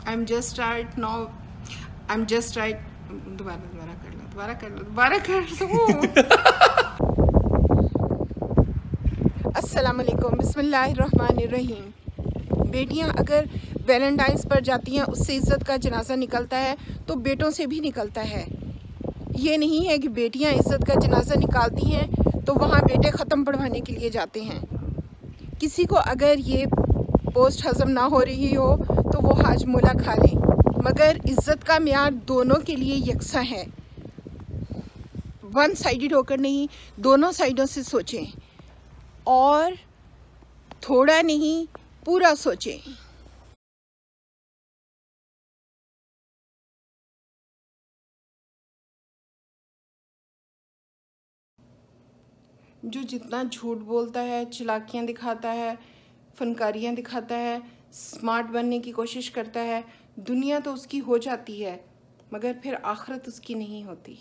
I'm just right now. I'm just right. दोबारा कर लो। अस्सलामुअलैकुम, बिस्मिल्लाहिर्रहमानिर्रहीम। बेटियां अगर वैलेंटाइंस पर जाती हैं, उससे इज़्ज़त का जनाजा निकलता है तो बेटों से भी निकलता है। ये नहीं है कि बेटियां इज़्ज़त का जनाजा निकालती हैं तो वहाँ बेटे ख़त्म पढ़वाने के लिए जाते हैं। किसी को अगर ये पोस्ट हज़म ना हो रही हो तो वो हाजमोला खा लें, मगर इज़्ज़त का म्यार दोनों के लिए यकसा है। वन साइडेड होकर नहीं, दोनों साइडों से सोचें और थोड़ा नहीं पूरा सोचें। जो जितना झूठ बोलता है, चालाकियाँ दिखाता है, फनकारियाँ दिखाता है, स्मार्ट बनने की कोशिश करता है, दुनिया तो उसकी हो जाती है मगर फिर आखिरत उसकी नहीं होती।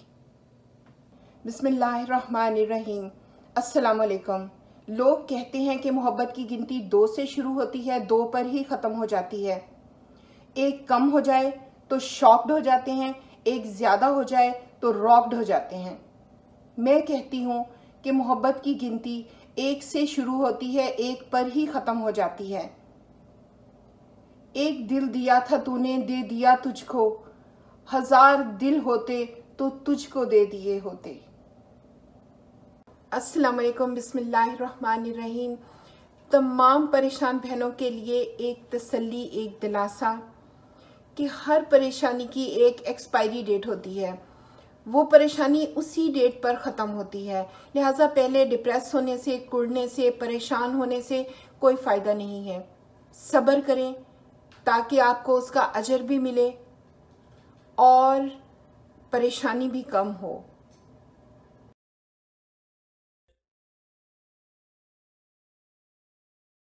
बिस्मिल्लाहिर्रहमानिर्रहीम। अस्सलाम वालेकुम। लोग कहते हैं कि मोहब्बत की गिनती 2 से शुरू होती है, 2 पर ही ख़त्म हो जाती है। एक कम हो जाए तो शॉक्ड हो जाते हैं, एक ज़्यादा हो जाए तो रॉक्ड हो जाते हैं। मैं कहती हूँ कि मोहब्बत की गिनती 1 से शुरू होती है, 1 पर ही ख़त्म हो जाती है। एक दिल दिया था तूने, दे दिया तुझको, 1000 दिल होते तो तुझको दे दिए होते। अस्सलाम वालेकुम, बिस्मिल्लाहिर्रहमानिर्रहीम। तमाम परेशान बहनों के लिए एक तसल्ली, एक दिलासा कि हर परेशानी की एक एक्सपायरी डेट होती है। वो परेशानी उसी डेट पर ख़त्म होती है। लिहाजा पहले डिप्रेस होने से, कुड़ने से, परेशान होने से कोई फ़ायदा नहीं है। सब्र करें ताकि आपको उसका अजर भी मिले और परेशानी भी कम हो।